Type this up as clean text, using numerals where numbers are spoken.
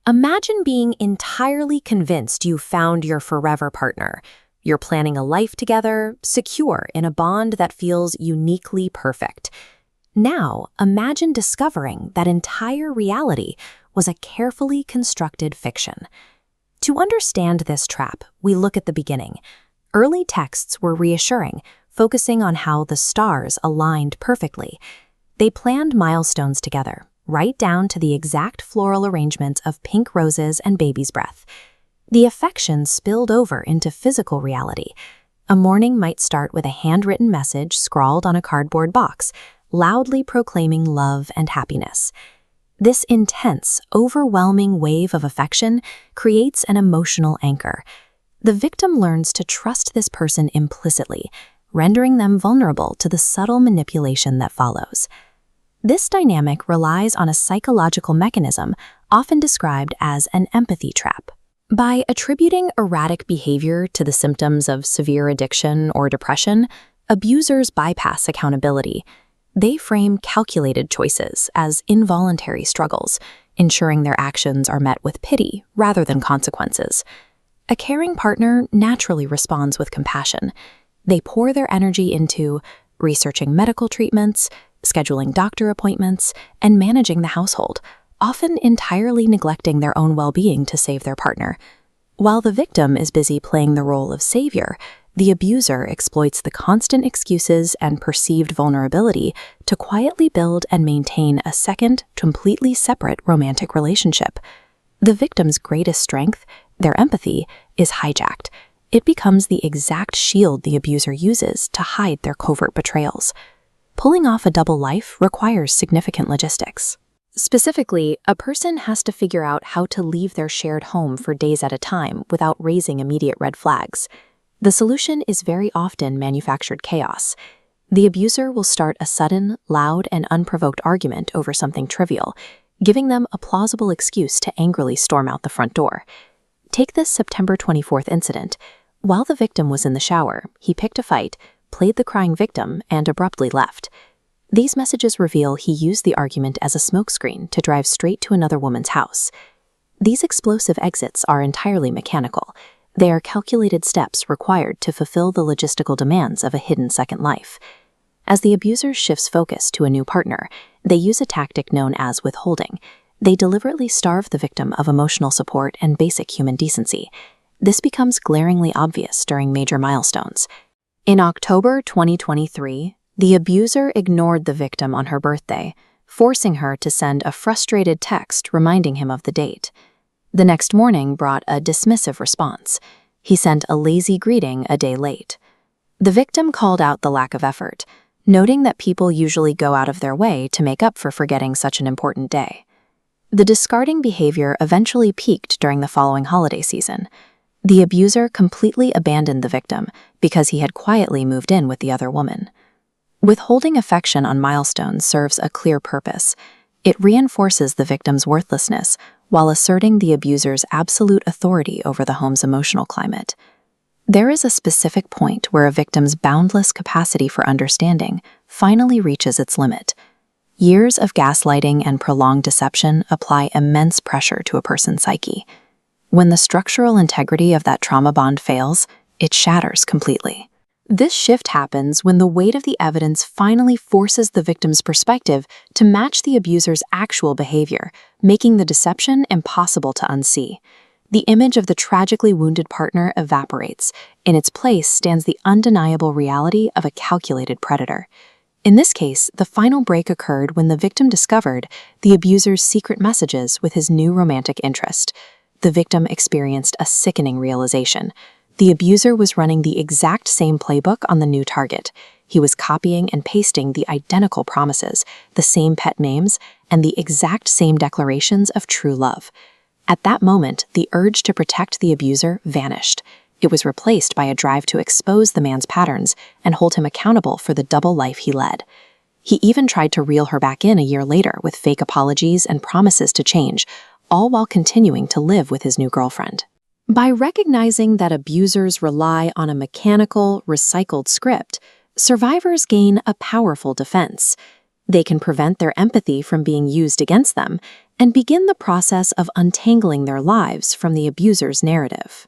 Imagine being entirely convinced you found your forever partner. You're planning a life together, secure in a bond that feels uniquely perfect. Now, imagine discovering that entire reality was a carefully constructed fiction. To understand this trap, we look at the beginning. Early texts were reassuring, focusing on how the stars aligned perfectly. They planned milestones together, right down to the exact floral arrangements of pink roses and baby's breath. The affection spilled over into physical reality. A morning might start with a handwritten message scrawled on a cardboard box, loudly proclaiming love and happiness. This intense, overwhelming wave of affection creates an emotional anchor. The victim learns to trust this person implicitly, rendering them vulnerable to the subtle manipulation that follows. This dynamic relies on a psychological mechanism often described as an empathy trap. By attributing erratic behavior to the symptoms of severe addiction or depression, abusers bypass accountability. They frame calculated choices as involuntary struggles, ensuring their actions are met with pity rather than consequences. A caring partner naturally responds with compassion. They pour their energy into researching medical treatments, scheduling doctor appointments, and managing the household, often entirely neglecting their own well-being to save their partner. While the victim is busy playing the role of savior, the abuser exploits the constant excuses and perceived vulnerability to quietly build and maintain a second, completely separate romantic relationship. The victim's greatest strength, their empathy, is hijacked. It becomes the exact shield the abuser uses to hide their covert betrayals. Pulling off a double life requires significant logistics. Specifically, a person has to figure out how to leave their shared home for days at a time without raising immediate red flags. The solution is very often manufactured chaos. The abuser will start a sudden, loud, and unprovoked argument over something trivial, giving them a plausible excuse to angrily storm out the front door. Take this September 24th incident. While the victim was in the shower, he picked a fight, played the crying victim, and abruptly left. These messages reveal he used the argument as a smokescreen to drive straight to another woman's house. These explosive exits are entirely mechanical. They are calculated steps required to fulfill the logistical demands of a hidden second life. As the abuser shifts focus to a new partner, they use a tactic known as withholding. They deliberately starve the victim of emotional support and basic human decency. This becomes glaringly obvious during major milestones. In October 2023, the abuser ignored the victim on her birthday, forcing her to send a frustrated text reminding him of the date. The next morning brought a dismissive response. He sent a lazy greeting a day late. The victim called out the lack of effort, noting that people usually go out of their way to make up for forgetting such an important day. The discarding behavior eventually peaked during the following holiday season. The abuser completely abandoned the victim because he had quietly moved in with the other woman. Withholding affection on milestones serves a clear purpose. It reinforces the victim's worthlessness while asserting the abuser's absolute authority over the home's emotional climate. There is a specific point where a victim's boundless capacity for understanding finally reaches its limit. Years of gaslighting and prolonged deception apply immense pressure to a person's psyche. When the structural integrity of that trauma bond fails, it shatters completely. This shift happens when the weight of the evidence finally forces the victim's perspective to match the abuser's actual behavior, making the deception impossible to unsee. The image of the tragically wounded partner evaporates. In its place stands the undeniable reality of a calculated predator. In this case, the final break occurred when the victim discovered the abuser's secret messages with his new romantic interest. The victim experienced a sickening realization. The abuser was running the exact same playbook on the new target. He was copying and pasting the identical promises, the same pet names, and the exact same declarations of true love. At that moment, the urge to protect the abuser vanished. It was replaced by a drive to expose the man's patterns and hold him accountable for the double life he led. He even tried to reel her back in a year later with fake apologies and promises to change, all while continuing to live with his new girlfriend. By recognizing that abusers rely on a mechanical, recycled script, survivors gain a powerful defense. They can prevent their empathy from being used against them, and begin the process of untangling their lives from the abuser's narrative.